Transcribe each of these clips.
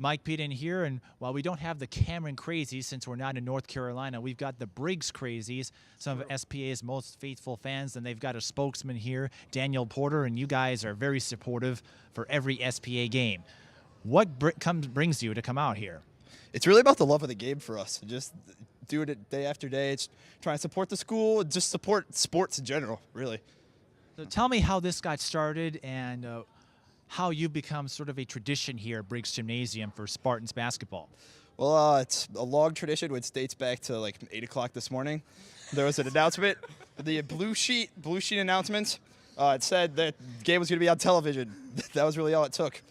Mike Peden here, and while we don't have the Cameron Crazies since we're not in North Carolina, we've got the Briggs Crazies, some of SPA's most faithful fans, and they've got a spokesman here, Daniel Porter, and you guys are very supportive for every SPA game. What brings you to come out here? It's really about the love of the game for us. Just doing it day after day. It's trying to support the school, just support sports in general, really. So tell me how this got started and how you become sort of a tradition here at Briggs Gymnasium for Spartans basketball. Well, it's a long tradition which dates back to like 8 o'clock this morning. There was an announcement, the blue sheet announcement. It said that the game was going to be on television. That was really all it took.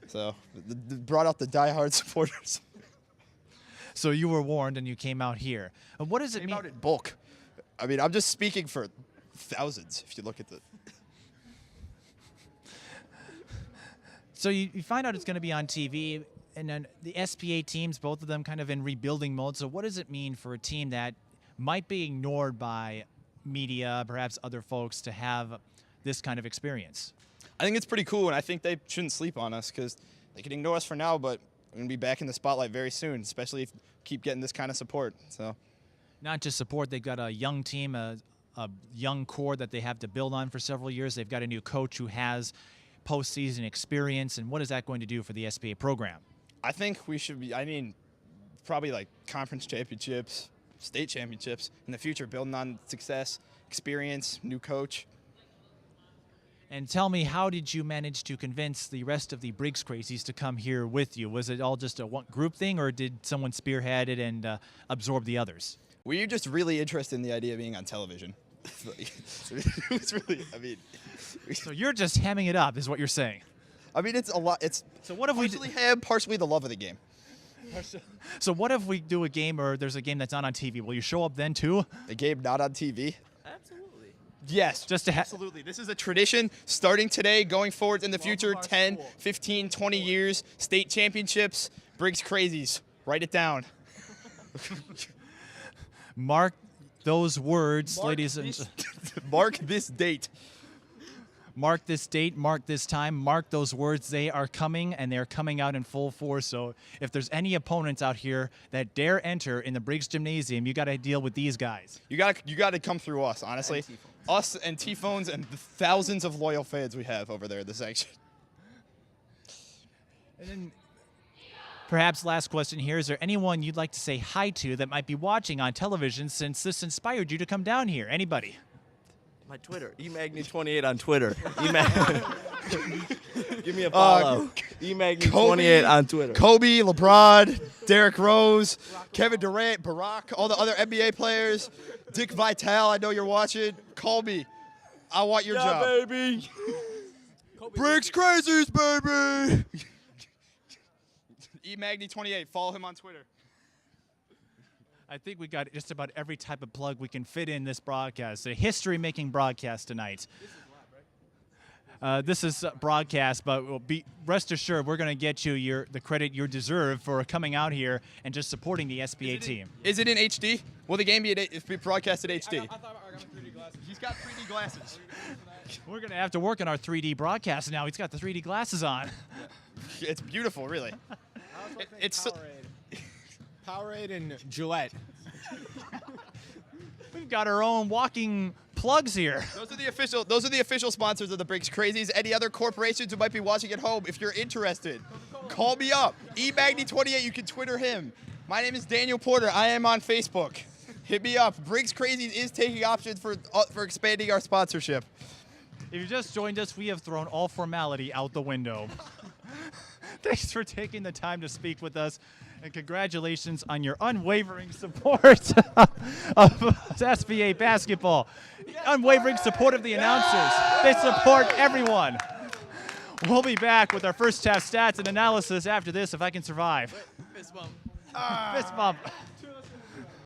So it brought out the diehard supporters. So you were warned and you came out here. What does it mean? Came out in bulk. I mean, I'm just speaking for thousands if you look at the... So you find out it's going to be on TV, and then the SPA teams, both of them kind of in rebuilding mode. So what does it mean for a team that might be ignored by media, perhaps other folks, to have this kind of experience? I think it's pretty cool, and I think they shouldn't sleep on us because they can ignore us for now, but we're going to be back in the spotlight very soon, especially if we keep getting this kind of support. So, not just support, they've got a young team, a young core that they have to build on for several years. They've got a new coach who has postseason experience, and what is that going to do for the SPA program? I think we should be, probably like conference championships, state championships in the future, building on success, experience, new coach. And tell me, how did you manage to convince the rest of the Briggs Crazies to come here with you? Was it all just a one group thing, or did someone spearhead it and absorb the others? Were you just really interested in the idea of being on television? It was really, So you're just hamming it up, is what you're saying? I mean, it's a lot. It's so what if partially ham, partially the love of the game. So what if we do a game, or there's a game that's not on TV? Will you show up then too? A game not on TV? Absolutely. Yes, just to absolutely. This is a tradition starting today, going forward in the future, 10, 15, 20 years, state championships, Briggs Crazies. Write it down. Mark those words, ladies and mark this date. Mark this date, mark this time, mark those words. They are coming, and they're coming out in full force. So if there's any opponents out here that dare enter in the Briggs Gymnasium, you got to deal with these guys. You got to come through us, honestly. Us and T-Phones and the thousands of loyal fans we have over there in the section. And then perhaps last question here, is there anyone you'd like to say hi to that might be watching on television since this inspired you to come down here? Anybody? My Twitter, eMagny28 on Twitter. Give me a follow. eMagny28 on Twitter. Kobe, LeBron, Derrick Rose, Kevin Durant, Barack, all the other NBA players, Dick Vitale, I know you're watching. Call me. I want your job. Baby. Briggs Crazies, baby. eMagny28, follow him on Twitter. I think we got just about every type of plug we can fit in this broadcast. A history-making broadcast tonight. This is broadcast, but rest assured we're going to get you the credit you deserve for coming out here and just supporting the SPA team. Is it in HD? Will the game be broadcasted HD? I got 3D glasses. He's got 3D glasses. We're going to have to work on our 3D broadcast now. He's got the 3D glasses on. It's beautiful, really. It's Powerade and Gillette. We've got our own walking plugs here. Those are the official sponsors of the Briggs Crazies. Any other corporations who might be watching at home, if you're interested, call me up. eMagny28, you can Twitter him. My name is Daniel Porter. I am on Facebook. Hit me up. Briggs Crazies is taking options for expanding our sponsorship. If you just joined us, we have thrown all formality out the window. Thanks for taking the time to speak with us, and congratulations on your unwavering support of SPA basketball. Unwavering support of the announcers. They support everyone. We'll be back with our first half stats and analysis after this, if I can survive. Fist bump. Fist bump.